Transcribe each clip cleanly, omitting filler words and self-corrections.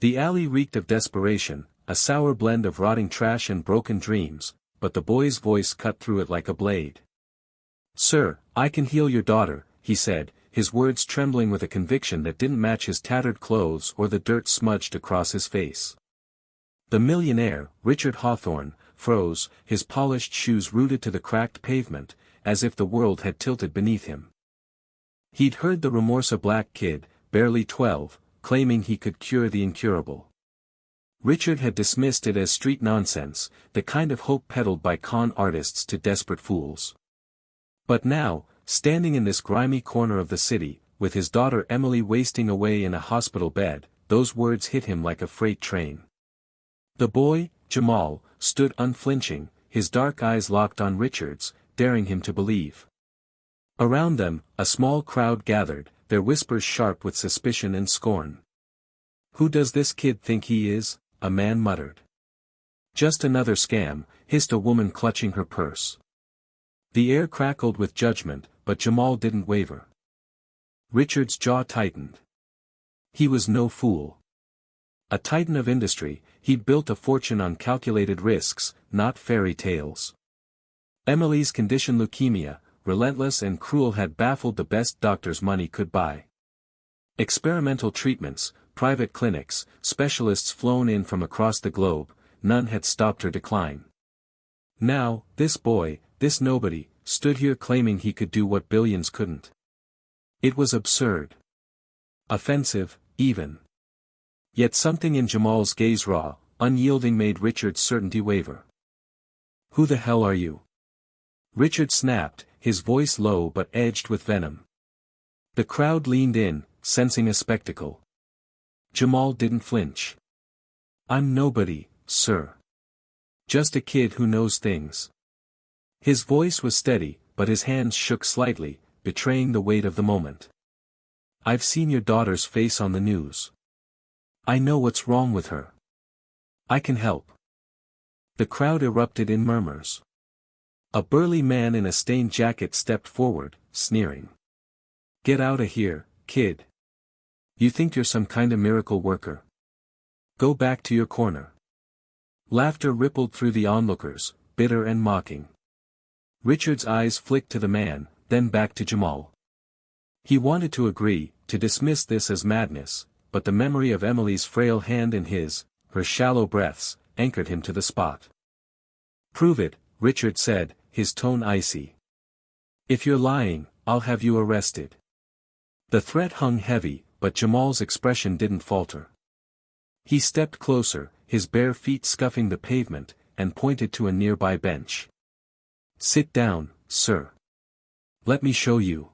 The alley reeked of desperation, a sour blend of rotting trash and broken dreams, but the boy's voice cut through it like a blade. "Sir, I can heal your daughter," he said, his words trembling with a conviction that didn't match his tattered clothes or the dirt smudged across his face. The millionaire, Richard Hawthorne, froze, his polished shoes rooted to the cracked pavement, as if the world had tilted beneath him. He'd heard the remorse a black kid, barely 12, claiming he could cure the incurable. Richard had dismissed it as street nonsense, the kind of hope peddled by con artists to desperate fools. But now, standing in this grimy corner of the city, with his daughter Emily wasting away in a hospital bed, those words hit him like a freight train. The boy, Jamal, stood unflinching, his dark eyes locked on Richard's, daring him to believe. Around them, a small crowd gathered, their whispers sharp with suspicion and scorn. "Who does this kid think he is?" a man muttered. "Just another scam," hissed a woman clutching her purse. The air crackled with judgment, but Jamal didn't waver. Richard's jaw tightened. He was no fool. A titan of industry, he'd built a fortune on calculated risks, not fairy tales. Emily's condition, leukemia, relentless and cruel, had baffled the best doctors money could buy. Experimental treatments, private clinics, specialists flown in from across the globe, none had stopped her decline. Now, this boy, this nobody, stood here claiming he could do what billions couldn't. It was absurd. Offensive, even. Yet something in Jamal's gaze, raw, unyielding, made Richard's certainty waver. "Who the hell are you?" Richard snapped, his voice low but edged with venom. The crowd leaned in, sensing a spectacle. Jamal didn't flinch. "I'm nobody, sir. Just a kid who knows things." His voice was steady, but his hands shook slightly, betraying the weight of the moment. "I've seen your daughter's face on the news. I know what's wrong with her. I can help." The crowd erupted in murmurs. A burly man in a stained jacket stepped forward, sneering. "Get out of here, kid. You think you're some kind of miracle worker? Go back to your corner." Laughter rippled through the onlookers, bitter and mocking. Richard's eyes flicked to the man, then back to Jamal. He wanted to agree, to dismiss this as madness, but the memory of Emily's frail hand in his, her shallow breaths, anchored him to the spot. "Prove it," Richard said, his tone icy. "If you're lying, I'll have you arrested." The threat hung heavy, but Jamal's expression didn't falter. He stepped closer, his bare feet scuffing the pavement, and pointed to a nearby bench. "Sit down, sir. Let me show you."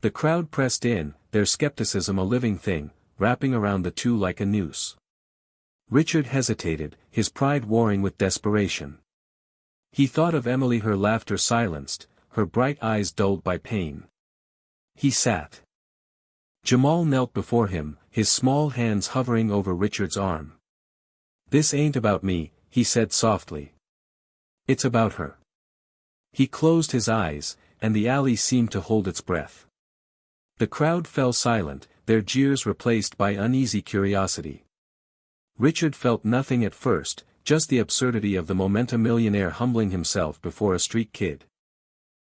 The crowd pressed in, their skepticism a living thing, wrapping around the two like a noose. Richard hesitated, his pride warring with desperation. He thought of Emily, her laughter silenced, her bright eyes dulled by pain. He sat. Jamal knelt before him, his small hands hovering over Richard's arm. "This ain't about me," he said softly. "It's about her." He closed his eyes, and the alley seemed to hold its breath. The crowd fell silent, their jeers replaced by uneasy curiosity. Richard felt nothing at first, just the absurdity of the momentum millionaire humbling himself before a street kid.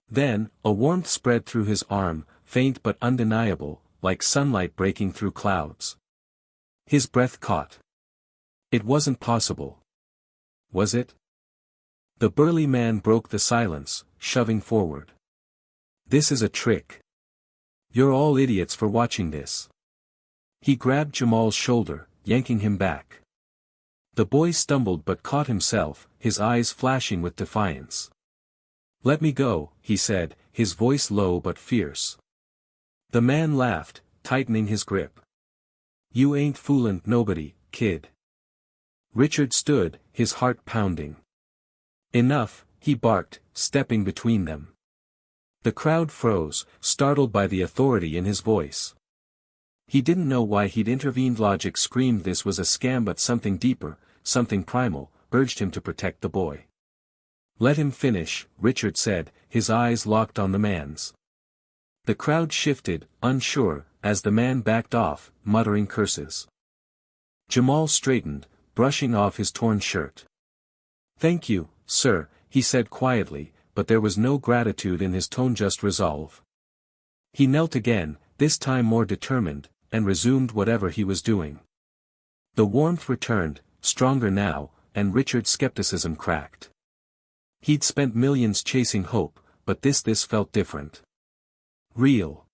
Then, a warmth spread through his arm, faint but undeniable, like sunlight breaking through clouds. His breath caught. It wasn't possible. Was it? The burly man broke the silence, shoving forward. "This is a trick. You're all idiots for watching this." He grabbed Jamal's shoulder, yanking him back. The boy stumbled but caught himself, his eyes flashing with defiance. "Let me go," he said, his voice low but fierce. The man laughed, tightening his grip. "You ain't foolin' nobody, kid." Richard stood, his heart pounding. "Enough," he barked, stepping between them. The crowd froze, startled by the authority in his voice. He didn't know why he'd intervened. Logic screamed this was a scam, but something deeper, something primal, urged him to protect the boy. "Let him finish," Richard said, his eyes locked on the man's. The crowd shifted, unsure, as the man backed off, muttering curses. Jamal straightened, brushing off his torn shirt. "Thank you, sir," he said quietly, but there was no gratitude in his tone, just resolve. He knelt again, this time more determined, and resumed whatever he was doing. The warmth returned, stronger now, and Richard's skepticism cracked. He'd spent millions chasing hope, but this felt different. Real.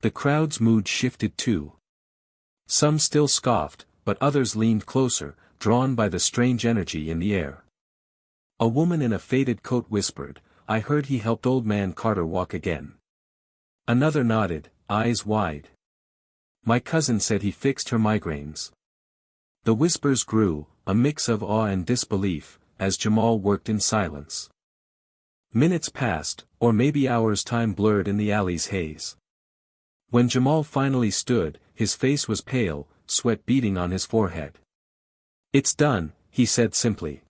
The crowd's mood shifted too. Some still scoffed, but others leaned closer, drawn by the strange energy in the air. A woman in a faded coat whispered, "I heard he helped old man Carter walk again." Another nodded, eyes wide. "My cousin said he fixed her migraines." The whispers grew, a mix of awe and disbelief, as Jamal worked in silence. Minutes passed, or maybe hours, time blurred in the alley's haze. When Jamal finally stood, his face was pale, sweat beading on his forehead. "It's done," he said simply.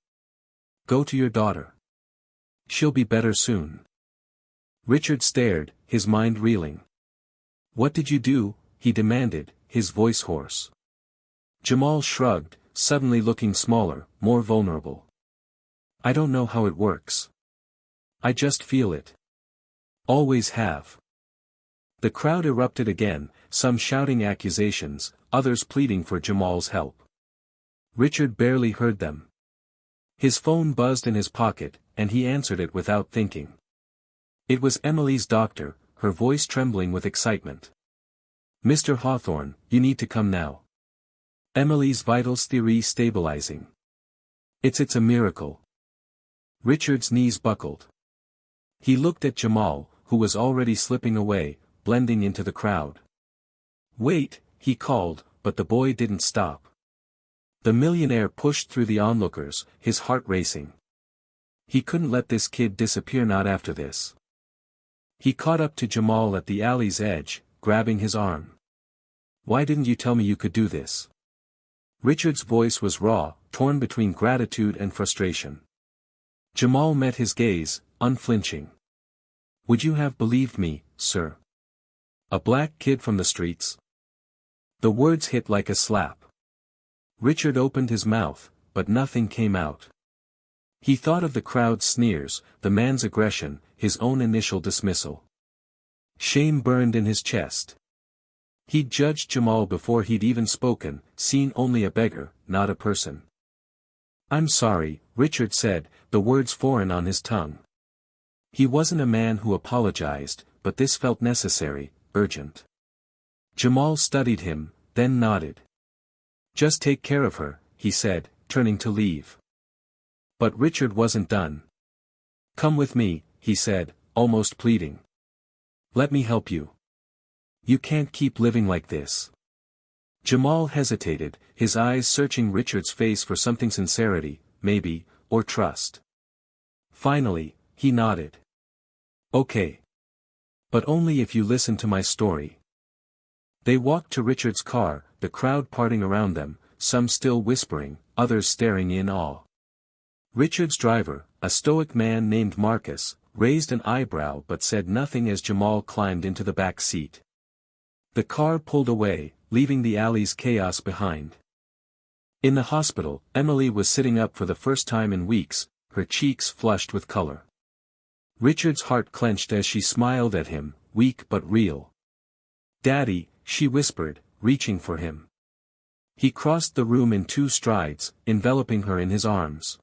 "Go to your daughter. She'll be better soon." Richard stared, his mind reeling. "What did you do?" he demanded, his voice hoarse. Jamal shrugged, suddenly looking smaller, more vulnerable. "I don't know how it works. I just feel it. Always have." The crowd erupted again, some shouting accusations, others pleading for Jamal's help. Richard barely heard them. His phone buzzed in his pocket, and he answered it without thinking. It was Emily's doctor, her voice trembling with excitement. "Mr. Hawthorne, you need to come now. Emily's vitals theory stabilizing. It's a miracle." Richard's knees buckled. He looked at Jamal, who was already slipping away, blending into the crowd. "Wait," he called, but the boy didn't stop. The millionaire pushed through the onlookers, his heart racing. He couldn't let this kid disappear, not after this. He caught up to Jamal at the alley's edge, grabbing his arm. "Why didn't you tell me you could do this?" Richard's voice was raw, torn between gratitude and frustration. Jamal met his gaze, unflinching. "Would you have believed me, sir? A black kid from the streets?" The words hit like a slap. Richard opened his mouth, but nothing came out. He thought of the crowd's sneers, the man's aggression, his own initial dismissal. Shame burned in his chest. He'd judged Jamal before he'd even spoken, seen only a beggar, not a person. "I'm sorry," Richard said, the words foreign on his tongue. He wasn't a man who apologized, but this felt necessary, urgent. Jamal studied him, then nodded. "Just take care of her," he said, turning to leave. But Richard wasn't done. "Come with me," he said, almost pleading. "Let me help you. You can't keep living like this." Jamal hesitated, his eyes searching Richard's face for something, sincerity, maybe, or trust. Finally, he nodded. "Okay. But only if you listen to my story." They walked to Richard's car, the crowd parting around them, some still whispering, others staring in awe. Richard's driver, a stoic man named Marcus, raised an eyebrow but said nothing as Jamal climbed into the back seat. The car pulled away, leaving the alley's chaos behind. In the hospital, Emily was sitting up for the first time in weeks, her cheeks flushed with color. Richard's heart clenched as she smiled at him, weak but real. "Daddy," she whispered, reaching for him. He crossed the room in 2 strides, enveloping her in his arms.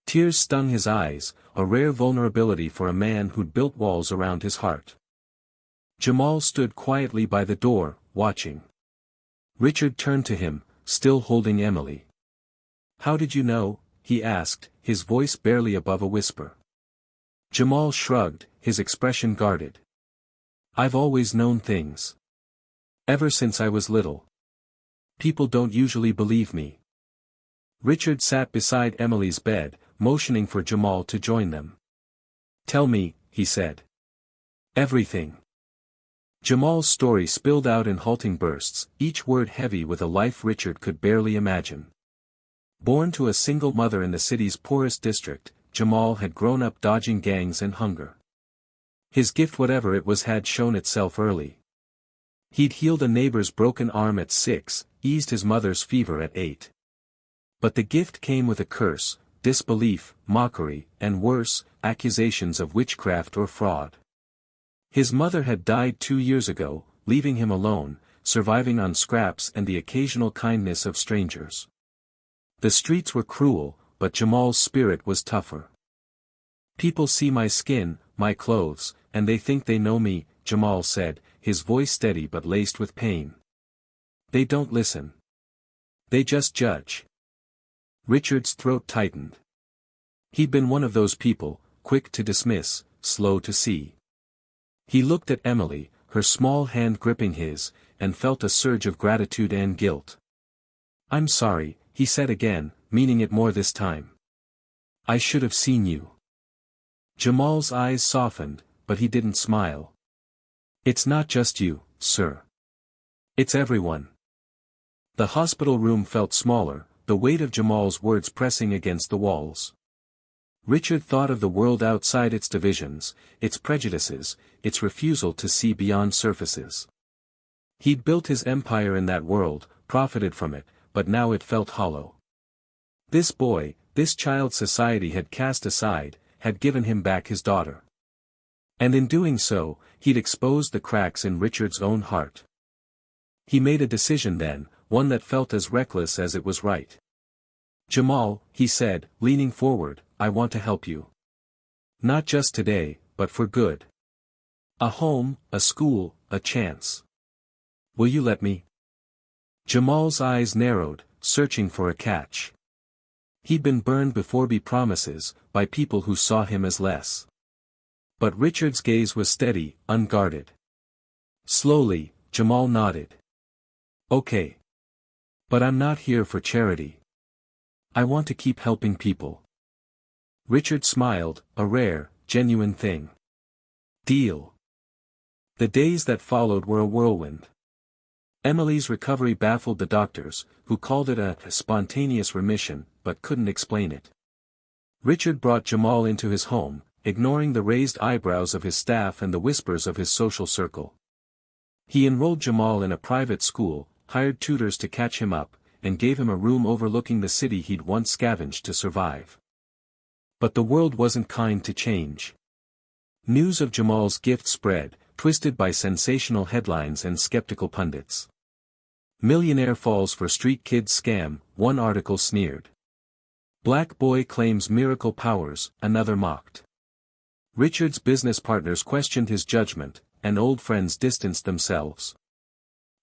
Tears stung his eyes, a rare vulnerability for a man who'd built walls around his heart. Jamal stood quietly by the door, watching. Richard turned to him, still holding Emily. "How did you know?" he asked, his voice barely above a whisper. Jamal shrugged, his expression guarded. "I've always known things. Ever since I was little. People don't usually believe me." Richard sat beside Emily's bed, motioning for Jamal to join them. "Tell me," he said. "Everything." Jamal's story spilled out in halting bursts, each word heavy with a life Richard could barely imagine. Born to a single mother in the city's poorest district, Jamal had grown up dodging gangs and hunger. His gift, whatever it was, had shown itself early. He'd healed a neighbor's broken arm at 6, eased his mother's fever at 8. But the gift came with a curse, disbelief, mockery, and worse, accusations of witchcraft or fraud. His mother had died 2 years ago, leaving him alone, surviving on scraps and the occasional kindness of strangers. The streets were cruel, but Jamal's spirit was tougher. "People see my skin, my clothes, and they think they know me," Jamal said, his voice steady but laced with pain. "They don't listen. They just judge." Richard's throat tightened. He'd been one of those people, quick to dismiss, slow to see. He looked at Emily, her small hand gripping his, and felt a surge of gratitude and guilt. "I'm sorry," he said again, meaning it more this time. "I should have seen you." Jamal's eyes softened, but he didn't smile. "It's not just you, sir. It's everyone." The hospital room felt smaller, the weight of Jamal's words pressing against the walls. Richard thought of the world outside its divisions, its prejudices, its refusal to see beyond surfaces. He'd built his empire in that world, profited from it, but now it felt hollow. This boy, this child society had cast aside, had given him back his daughter. And in doing so, he'd exposed the cracks in Richard's own heart. He made a decision then, one that felt as reckless as it was right. "Jamal," he said, leaning forward, "I want to help you. Not just today, but for good. A home, a school, a chance. Will you let me?" Jamal's eyes narrowed, searching for a catch. He'd been burned before by promises, by people who saw him as less. But Richard's gaze was steady, unguarded. Slowly, Jamal nodded. "Okay. But I'm not here for charity. I want to keep helping people." Richard smiled, a rare, genuine thing. "Deal." The days that followed were a whirlwind. Emily's recovery baffled the doctors, who called it a spontaneous remission, but couldn't explain it. Richard brought Jamal into his home, ignoring the raised eyebrows of his staff and the whispers of his social circle. He enrolled Jamal in a private school, hired tutors to catch him up, and gave him a room overlooking the city he'd once scavenged to survive. But the world wasn't kind to change. News of Jamal's gift spread, twisted by sensational headlines and skeptical pundits. "Millionaire falls for street kids scam," one article sneered. "Black boy claims miracle powers," another mocked. Richard's business partners questioned his judgment, and old friends distanced themselves.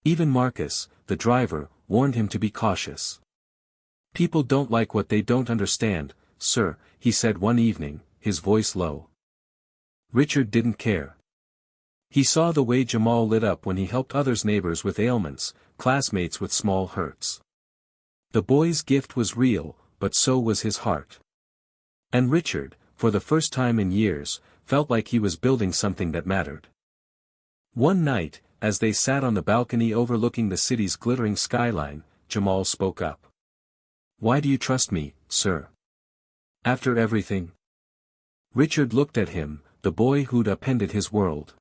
Even Marcus, the driver, warned him to be cautious. "People don't like what they don't understand, sir," he said one evening, his voice low. Richard didn't care. He saw the way Jamal lit up when he helped others' neighbors with ailments, classmates with small hurts. The boy's gift was real, but so was his heart. And Richard, for the first time in years, felt like he was building something that mattered. One night, as they sat on the balcony overlooking the city's glittering skyline, Jamal spoke up. "Why do you trust me, sir? After everything?" Richard looked at him, the boy who'd upended his world.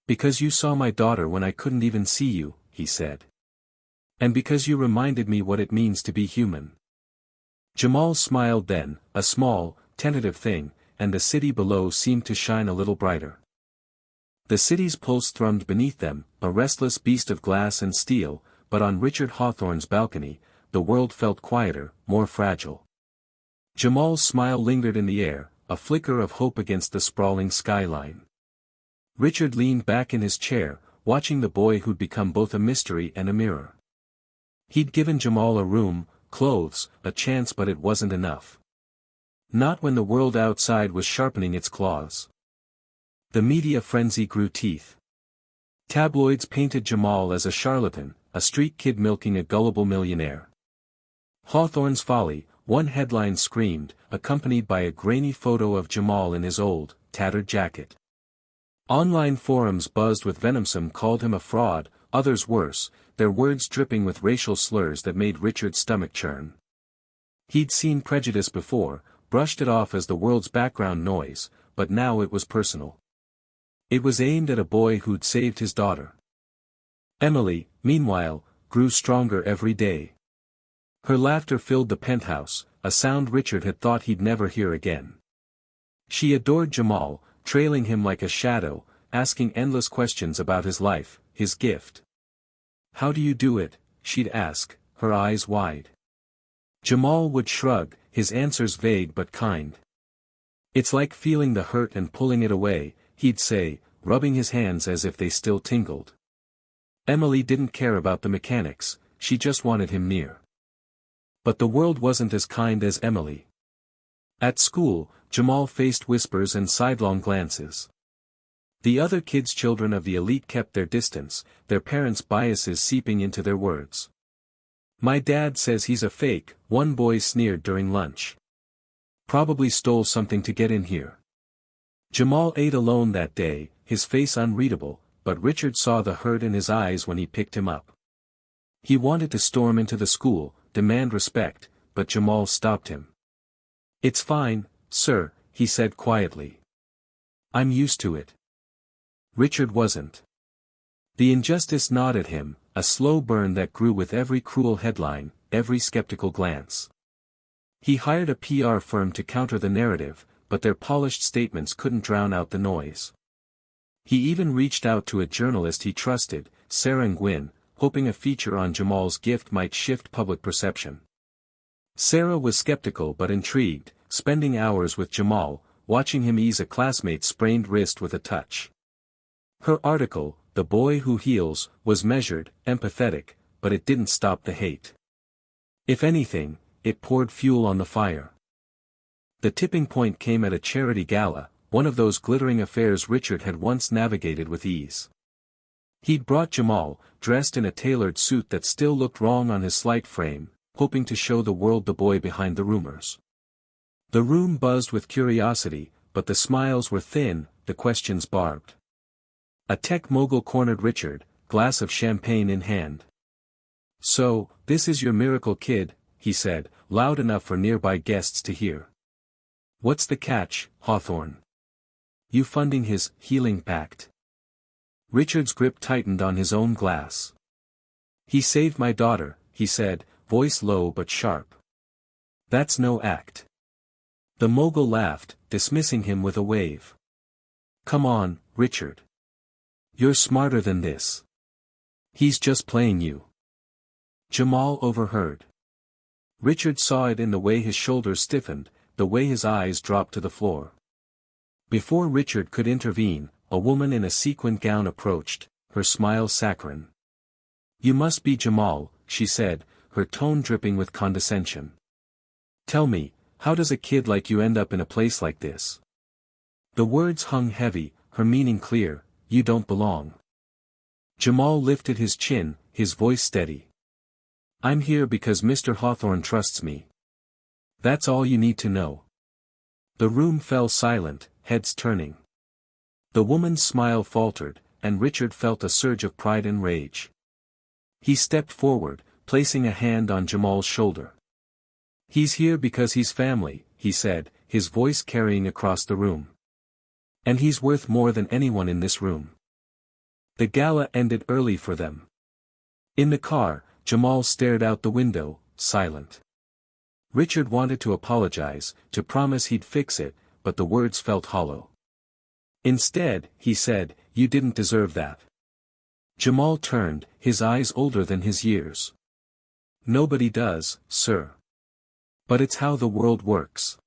"Because you saw my daughter when I couldn't even see you," he said. "And because you reminded me what it means to be human." Jamal smiled then, a small, tentative thing, and the city below seemed to shine a little brighter. The city's pulse thrummed beneath them, a restless beast of glass and steel, but on Richard Hawthorne's balcony, the world felt quieter, more fragile. Jamal's smile lingered in the air, a flicker of hope against the sprawling skyline. Richard leaned back in his chair, watching the boy who'd become both a mystery and a mirror. He'd given Jamal a room, clothes, a chance, but it wasn't enough. Not when the world outside was sharpening its claws. The media frenzy grew teeth. Tabloids painted Jamal as a charlatan, a street kid milking a gullible millionaire. "Hawthorne's folly," one headline screamed, accompanied by a grainy photo of Jamal in his old, tattered jacket. Online forums buzzed with venomsome called him a fraud, others worse, their words dripping with racial slurs that made Richard's stomach churn. He'd seen prejudice before, brushed it off as the world's background noise, but now it was personal. It was aimed at a boy who'd saved his daughter. Emily, meanwhile, grew stronger every day. Her laughter filled the penthouse, a sound Richard had thought he'd never hear again. She adored Jamal, trailing him like a shadow, asking endless questions about his life, his gift. "How do you do it?" she'd ask, her eyes wide. Jamal would shrug, his answers vague but kind. "It's like feeling the hurt and pulling it away," he'd say, rubbing his hands as if they still tingled. Emily didn't care about the mechanics, she just wanted him near. But the world wasn't as kind as Emily. At school, Jamal faced whispers and sidelong glances. The other kids' children of the elite kept their distance, their parents' biases seeping into their words. "My dad says he's a fake," one boy sneered during lunch. "Probably stole something to get in here." Jamal ate alone that day, his face unreadable, but Richard saw the hurt in his eyes when he picked him up. He wanted to storm into the school, demand respect, but Jamal stopped him. "It's fine, sir," he said quietly. "I'm used to it." Richard wasn't. The injustice gnawed at him, a slow burn that grew with every cruel headline, every skeptical glance. He hired a PR firm to counter the narrative, but their polished statements couldn't drown out the noise. He even reached out to a journalist he trusted, Sarah Nguyen, hoping a feature on Jamal's gift might shift public perception. Sarah was skeptical but intrigued, spending hours with Jamal, watching him ease a classmate's sprained wrist with a touch. Her article, "The Boy Who Heals," was measured, empathetic, but it didn't stop the hate. If anything, it poured fuel on the fire. The tipping point came at a charity gala, one of those glittering affairs Richard had once navigated with ease. He'd brought Jamal, dressed in a tailored suit that still looked wrong on his slight frame, hoping to show the world the boy behind the rumors. The room buzzed with curiosity, but the smiles were thin, the questions barbed. A tech mogul cornered Richard, glass of champagne in hand. "So, this is your miracle kid," he said, loud enough for nearby guests to hear. "What's the catch, Hawthorne? You funding his healing pact?" Richard's grip tightened on his own glass. "He saved my daughter," he said, voice low but sharp. "That's no act." The mogul laughed, dismissing him with a wave. "Come on, Richard. You're smarter than this. He's just playing you." Jamal overheard. Richard saw it in the way his shoulders stiffened, the way his eyes dropped to the floor. Before Richard could intervene, a woman in a sequined gown approached, her smile saccharine. "You must be Jamal," she said, her tone dripping with condescension. "Tell me, how does a kid like you end up in a place like this?" The words hung heavy, her meaning clear: "You don't belong." Jamal lifted his chin, his voice steady. "I'm here because Mr. Hawthorne trusts me. That's all you need to know." The room fell silent, heads turning. The woman's smile faltered, and Richard felt a surge of pride and rage. He stepped forward, placing a hand on Jamal's shoulder. "He's here because he's family," he said, his voice carrying across the room. "And he's worth more than anyone in this room." The gala ended early for them. In the car, Jamal stared out the window, silent. Richard wanted to apologize, to promise he'd fix it, but the words felt hollow. Instead, he said, "You didn't deserve that." Jamal turned, his eyes older than his years. "Nobody does, sir. But it's how the world works."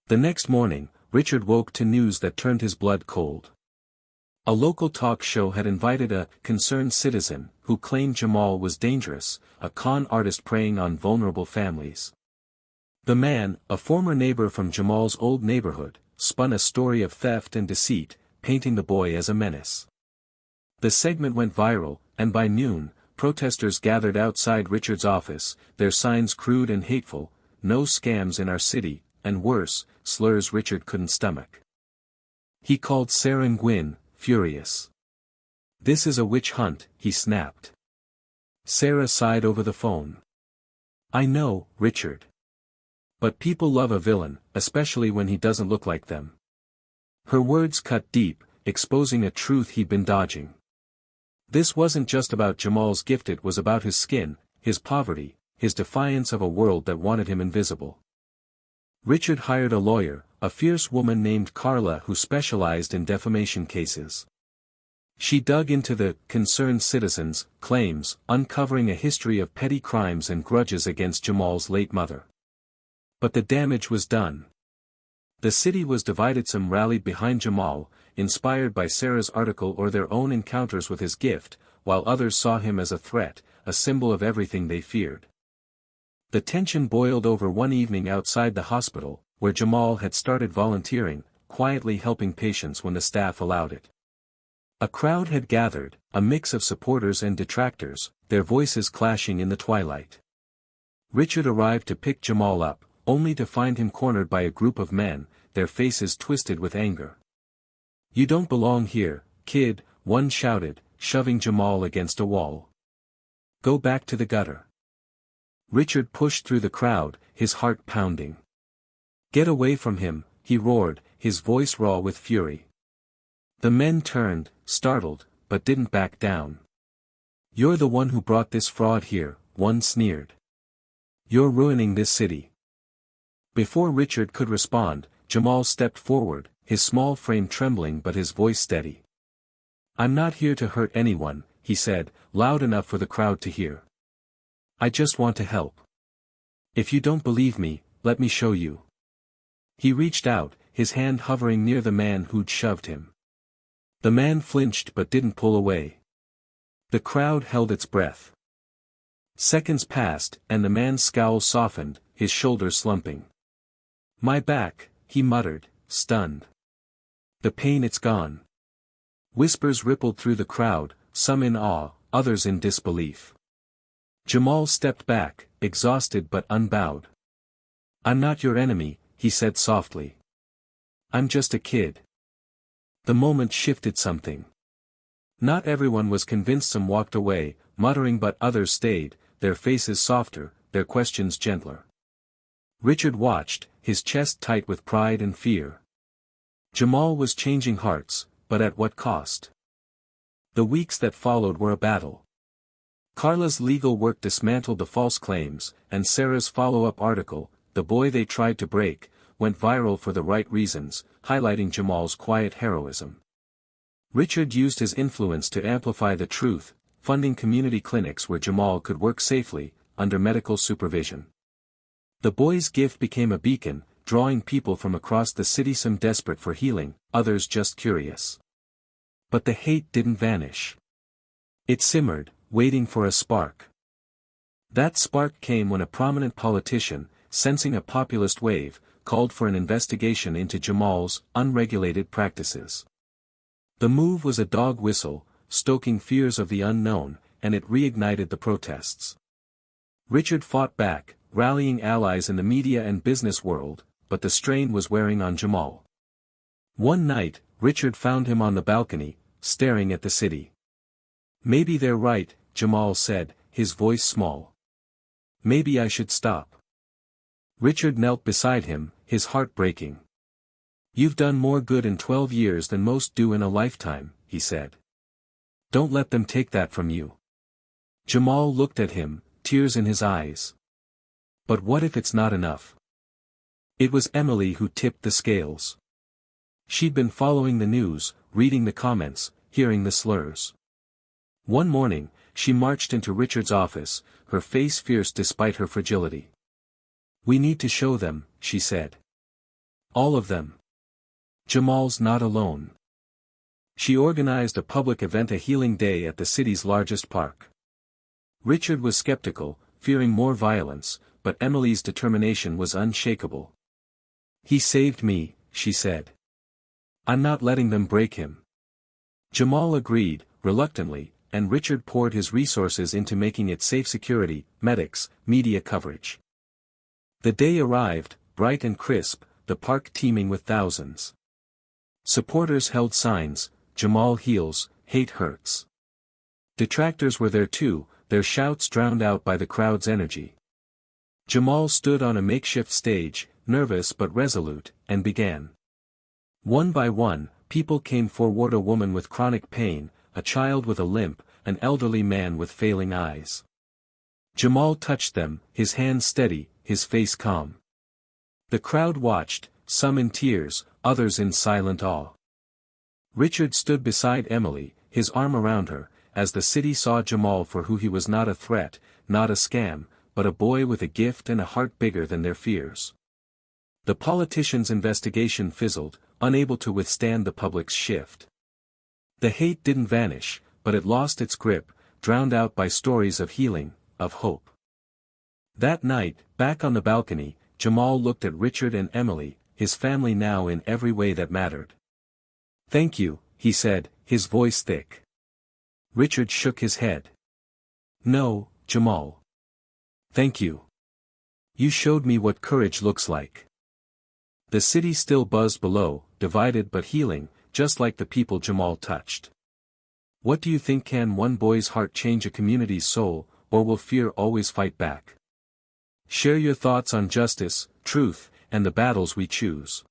The next morning, Richard woke to news that turned his blood cold. A local talk show had invited a concerned citizen, who claimed Jamal was dangerous, a con artist preying on vulnerable families. The man, a former neighbor from Jamal's old neighborhood, spun a story of theft and deceit, painting the boy as a menace. The segment went viral, and by noon, protesters gathered outside Richard's office, their signs crude and hateful: "No scams in our city," and worse, slurs Richard couldn't stomach. He called Sarah Nguyen, furious. "This is a witch hunt," he snapped. Sarah sighed over the phone. "I know, Richard. But people love a villain, especially when he doesn't look like them." Her words cut deep, exposing a truth he'd been dodging. This wasn't just about Jamal's gift, it was about his skin, his poverty, his defiance of a world that wanted him invisible. Richard hired a lawyer, a fierce woman named Carla who specialized in defamation cases. She dug into the concerned citizens' claims, uncovering a history of petty crimes and grudges against Jamal's late mother. But the damage was done. The city was divided. Some rallied behind Jamal, inspired by Sarah's article or their own encounters with his gift, while others saw him as a threat, a symbol of everything they feared. The tension boiled over one evening outside the hospital, where Jamal had started volunteering, quietly helping patients when the staff allowed it. A crowd had gathered, a mix of supporters and detractors, their voices clashing in the twilight. Richard arrived to pick Jamal up, only to find him cornered by a group of men, their faces twisted with anger. "You don't belong here, kid," one shouted, shoving Jamal against a wall. "Go back to the gutter." Richard pushed through the crowd, his heart pounding. "Get away from him," he roared, his voice raw with fury. The men turned, startled, but didn't back down. "You're the one who brought this fraud here," one sneered. "You're ruining this city." Before Richard could respond, Jamal stepped forward, his small frame trembling but his voice steady. "I'm not here to hurt anyone," he said, loud enough for the crowd to hear. "I just want to help. If you don't believe me, let me show you." He reached out, his hand hovering near the man who'd shoved him. The man flinched but didn't pull away. The crowd held its breath. Seconds passed, and the man's scowl softened, his shoulders slumping. "My back," he muttered, stunned. "The pain, it's gone." Whispers rippled through the crowd, some in awe, others in disbelief. Jamal stepped back, exhausted but unbowed. "I'm not your enemy," he said softly. "I'm just a kid." The moment shifted something. Not everyone was convinced. Some walked away, muttering, but others stayed, their faces softer, their questions gentler. Richard watched, his chest tight with pride and fear. Jamal was changing hearts, but at what cost? The weeks that followed were a battle. Carla's legal work dismantled the false claims, and Sarah's follow-up article, "The Boy They Tried to Break," went viral for the right reasons, highlighting Jamal's quiet heroism. Richard used his influence to amplify the truth, funding community clinics where Jamal could work safely, under medical supervision. The boy's gift became a beacon, drawing people from across the city, some desperate for healing, others just curious. But the hate didn't vanish. It simmered, waiting for a spark. That spark came when a prominent politician, sensing a populist wave, called for an investigation into Jamal's unregulated practices. The move was a dog whistle, stoking fears of the unknown, and it reignited the protests. Richard fought back, rallying allies in the media and business world, but the strain was wearing on Jamal. One night, Richard found him on the balcony, staring at the city. "Maybe they're right," Jamal said, his voice small. "Maybe I should stop." Richard knelt beside him, his heart breaking. "You've done more good in 12 years than most do in a lifetime," he said. "Don't let them take that from you." Jamal looked at him, tears in his eyes. "But what if it's not enough?" It was Emily who tipped the scales. She'd been following the news, reading the comments, hearing the slurs. One morning, she marched into Richard's office, her face fierce despite her fragility. "We need to show them," she said. "All of them. Jamal's not alone." She organized a public event, a healing day at the city's largest park. Richard was skeptical, fearing more violence, but Emily's determination was unshakable. "He saved me," she said. "I'm not letting them break him." Jamal agreed, reluctantly, and Richard poured his resources into making it safe: security, medics, media coverage. The day arrived, bright and crisp, the park teeming with thousands. Supporters held signs, "Jamal heals, hate hurts." Detractors were there too, their shouts drowned out by the crowd's energy. Jamal stood on a makeshift stage, nervous but resolute, and began. One by one, people came forward: a woman with chronic pain, a child with a limp, an elderly man with failing eyes. Jamal touched them, his hand steady, his face calm. The crowd watched, some in tears, others in silent awe. Richard stood beside Emily, his arm around her, as the city saw Jamal for who he was, not a threat, not a scam, but a boy with a gift and a heart bigger than their fears. The politicians' investigation fizzled, unable to withstand the public's shift. The hate didn't vanish, but it lost its grip, drowned out by stories of healing, of hope. That night, back on the balcony, Jamal looked at Richard and Emily, his family now in every way that mattered. "Thank you," he said, his voice thick. Richard shook his head. "No, Jamal. Thank you. You showed me what courage looks like." The city still buzzed below, divided but healing, just like the people Jamal touched. What do you think? Can one boy's heart change a community's soul, or will fear always fight back? Share your thoughts on justice, truth, and the battles we choose.